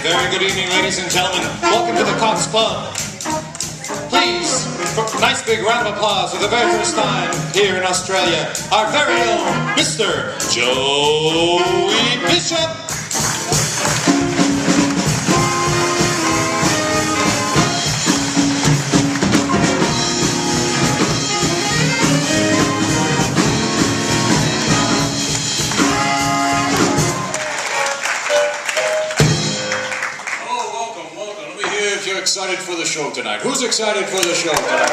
Very good evening, ladies and gentlemen. Welcome to the Cops Club. Please, nice big round of applause for the very first time here in Australia, our very own Mr. Joey Bishop. Excited for the show tonight? Who's excited for the show tonight?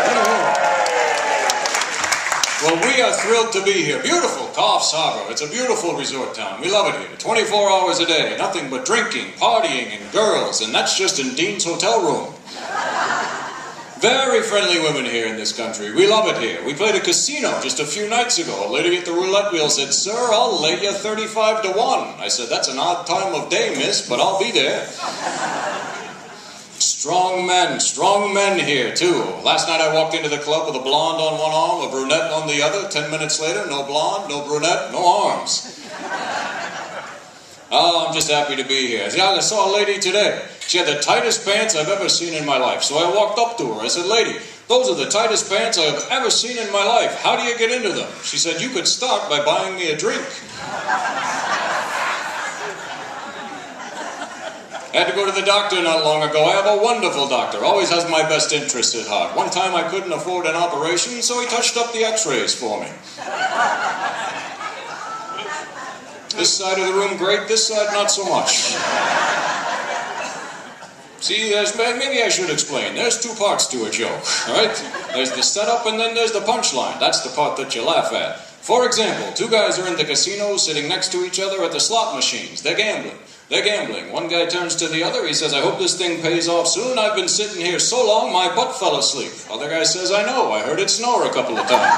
Well, we are thrilled to be here. Beautiful Coffs Harbour. It's a beautiful resort town. We love it here. 24 hours a day. Nothing but drinking, partying, and girls. And that's just in Dean's hotel room. Very friendly women here in this country. We love it here. We played a casino just a few nights ago. A lady at the roulette wheel said, "Sir, I'll lay you 35 to 1. I said, "That's an odd time of day, miss, but I'll be there." Strong men here, too. Last night I walked into the club with a blonde on one arm, a brunette on the other. 10 minutes later, no blonde, no brunette, no arms. Oh, I'm just happy to be here. I saw a lady today. She had the tightest pants I've ever seen in my life. So I walked up to her. I said, "Lady, those are the tightest pants I have ever seen in my life. How do you get into them?" She said, "You could start by buying me a drink." I had to go to the doctor not long ago. I have a wonderful doctor. Always has my best interests at heart. One time I couldn't afford an operation, so he touched up the x-rays for me. This side of the room, great. This side, not so much. See, maybe I should explain. There's two parts to a joke, all right? There's the setup and then there's the punchline. That's the part that you laugh at. For example, two guys are in the casino sitting next to each other at the slot machines. They're gambling. One guy turns to the other. He says, "I hope this thing pays off soon. I've been sitting here so long, my butt fell asleep." Other guy says, "I know. I heard it snore a couple of times."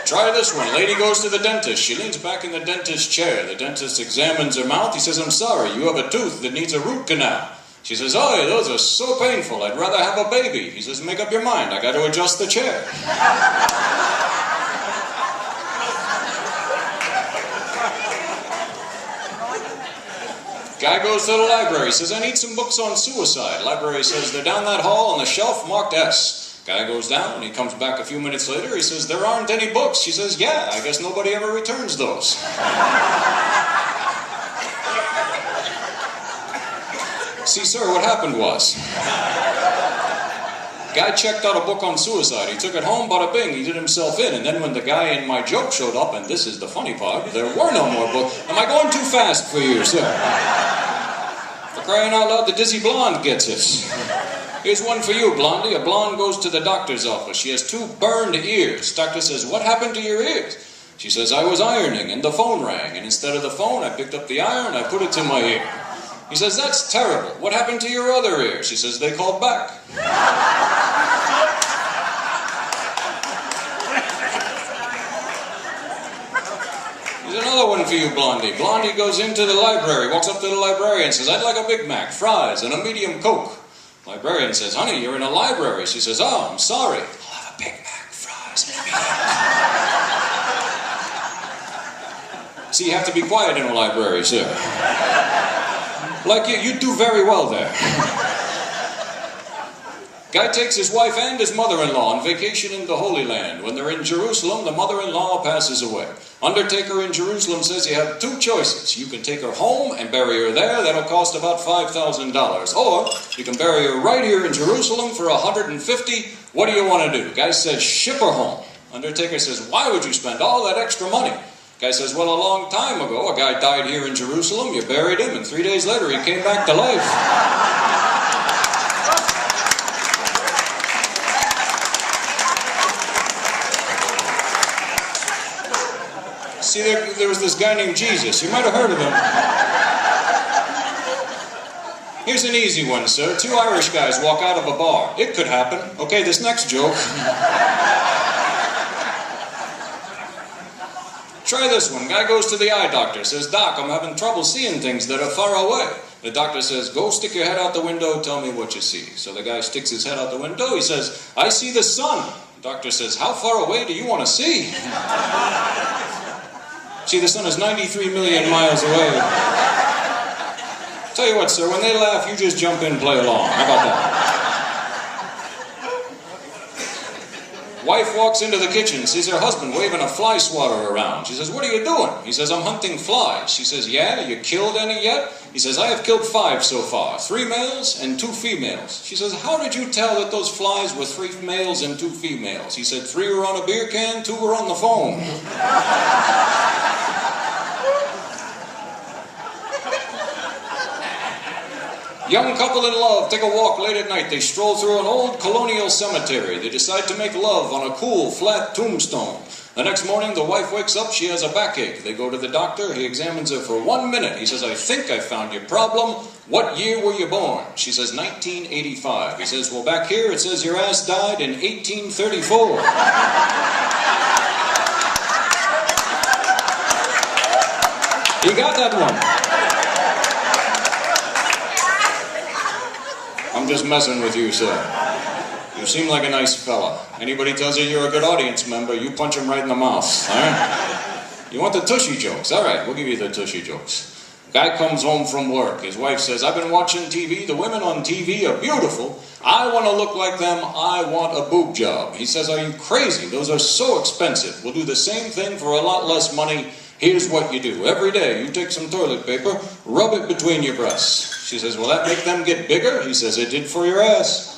Try this one. Lady goes to the dentist. She leans back in the dentist's chair. The dentist examines her mouth. He says, "I'm sorry, you have a tooth that needs a root canal." She says, "Oh, those are so painful. I'd rather have a baby." He says, "Make up your mind. I got to adjust the chair." Guy goes to the library, says, "I need some books on suicide." Library says, "They're down that hall on the shelf marked S." Guy goes down, he comes back a few minutes later, he says, "There aren't any books." She says, "Yeah, I guess nobody ever returns those." See, sir, what happened was, guy checked out a book on suicide. He took it home, bada bing, he did himself in. And then when the guy in my joke showed up, and this is the funny part, there were no more books. Am I going too fast for you, sir? For crying out loud, the dizzy blonde gets it. Here's one for you, Blondie. A blonde goes to the doctor's office. She has 2 burned ears. Doctor says, "What happened to your ears?" She says, "I was ironing, and the phone rang. And instead of the phone, I picked up the iron, I put it to my ear." He says, "That's terrible. What happened to your other ear?" She says, "They called back." Here's another one for you, Blondie. Blondie goes into the library, walks up to the librarian, says, "I'd like a Big Mac, fries, and a medium Coke." Librarian says, "Honey, you're in a library." She says, "Oh, I'm sorry. I'll have a Big Mac, fries, and a medium Coke." See, you have to be quiet in a library, sir. Like you do very well there. Guy takes his wife and his mother-in-law on vacation in the Holy Land. When they're in Jerusalem, the mother-in-law passes away. Undertaker in Jerusalem says you have 2 choices. You can take her home and bury her there. That'll cost about $5,000. Or you can bury her right here in Jerusalem for $150. What do you want to do? Guy says, "Ship her home." Undertaker says, "Why would you spend all that extra money?" Guy says, "Well, a long time ago, a guy died here in Jerusalem. You buried him, and 3 days later, he came back to life." See, there was this guy named Jesus. You might have heard of him. Here's an easy one, sir. 2 Irish guys walk out of a bar. It could happen. Okay, this next joke. Try this one. Guy goes to the eye doctor, says, "Doc, I'm having trouble seeing things that are far away." The doctor says, "Go stick your head out the window, tell me what you see." So the guy sticks his head out the window, he says, "I see the sun." The doctor says, "How far away do you want to see?" See, the sun is 93 million miles away. Tell you what, sir, when they laugh, you just jump in and play along. How about that? Wife walks into the kitchen, sees her husband waving a fly swatter around. She says, "What are you doing?" He says, "I'm hunting flies." She says, "Yeah? You killed any yet?" He says, "I have killed 5 so far, 3 males and 2 females. She says, "How did you tell that those flies were 3 males and 2 females? He said, 3 were on a beer can, 2 were on the phone. Young couple in love take a walk late at night. They stroll through an old colonial cemetery. They decide to make love on a cool, flat tombstone. The next morning, the wife wakes up. She has a backache. They go to the doctor. He examines her for 1 minute. He says, "I think I found your problem. What year were you born?" She says, 1985. He says, "Well, back here it says your ass died in 1834. You got that one. I'm just messing with you, sir. You seem like a nice fella. Anybody tells you you're a good audience member, you punch him right in the mouth, all right? You want the tushy jokes? All right, we'll give you the tushy jokes. Guy comes home from work. His wife says, "I've been watching TV. The women on TV are beautiful. I want to look like them. I want a boob job." He says, "Are you crazy? Those are so expensive. We'll do the same thing for a lot less money. Here's what you do. Every day, you take some toilet paper, rub it between your breasts." She says, "Will that make them get bigger?" He says, "It did for your ass."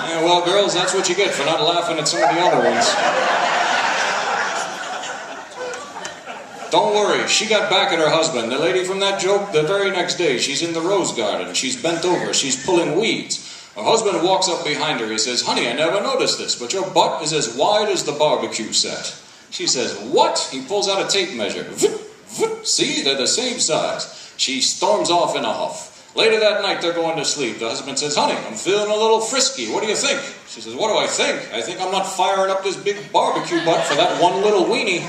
Yeah, well, girls, that's what you get for not laughing at some of the other ones. Don't worry, she got back at her husband. The lady from that joke, the very next day, she's in the rose garden. She's bent over. She's pulling weeds. Her husband walks up behind her. He says, "Honey, I never noticed this, but your butt is as wide as the barbecue set." She says, "What?" He pulls out a tape measure. See, they're the same size. She storms off in a huff. Later that night, they're going to sleep. The husband says, "Honey, I'm feeling a little frisky. What do you think?" She says, "What do I think? I think I'm not firing up this big barbecue butt for that one little weenie."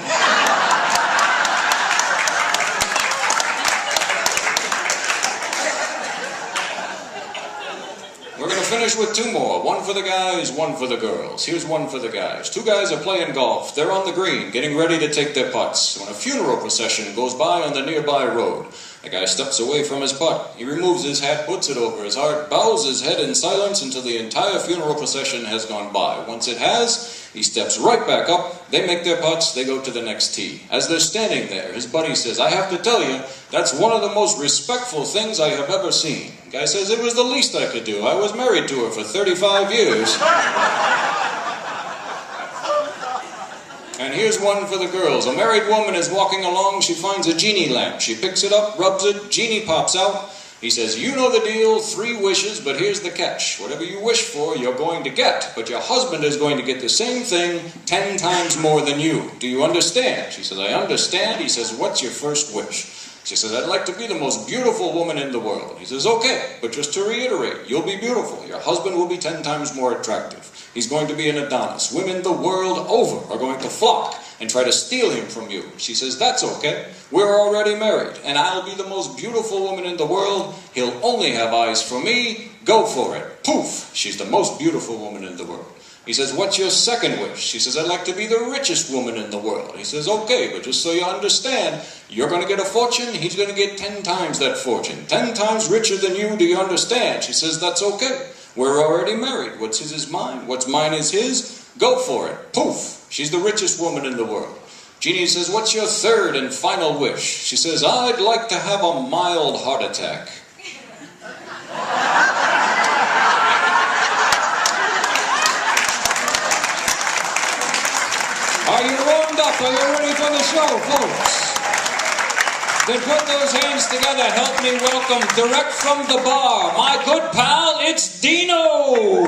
We're going to finish with 2 more. One for the guys, one for the girls. Here's one for the guys. 2 guys are playing golf. They're on the green, getting ready to take their putts, when a funeral procession goes by on the nearby road. The guy steps away from his putt. He removes his hat, puts it over his heart, bows his head in silence until the entire funeral procession has gone by. Once it has, he steps right back up. They make their putts. They go to the next tee. As they're standing there, his buddy says, "I have to tell you, that's one of the most respectful things I have ever seen." The guy says, "It was the least I could do. I was married to her for 35 years. And here's one for the girls. A married woman is walking along. She finds a genie lamp. She picks it up, rubs it. Genie pops out. He says, "You know the deal, 3 wishes, but here's the catch. Whatever you wish for, you're going to get. But your husband is going to get the same thing 10 times more than you. Do you understand?" She says, "I understand." He says, "What's your first wish?" She says, "I'd like to be the most beautiful woman in the world." He says, "Okay, but just to reiterate, you'll be beautiful. Your husband will be 10 times more attractive. He's going to be an Adonis. Women the world over are going to flock and try to steal him from you." She says, "That's okay. We're already married, and I'll be the most beautiful woman in the world. He'll only have eyes for me. Go for it." Poof! She's the most beautiful woman in the world. He says, "What's your second wish?" She says, "I'd like to be the richest woman in the world." He says, "Okay, but just so you understand, you're going to get a fortune. He's going to get 10 times that fortune. 10 times richer than you. Do you understand?" She says, "That's okay. We're already married. What's his is mine. What's mine is his. Go for it." Poof! She's the richest woman in the world. Genie says, "What's your third and final wish?" She says, "I'd like to have a mild heart attack." Are you warmed up? Are you ready for the show, folks? Then put those hands together. Help me welcome, direct from the bar, my good pal, it's Dino.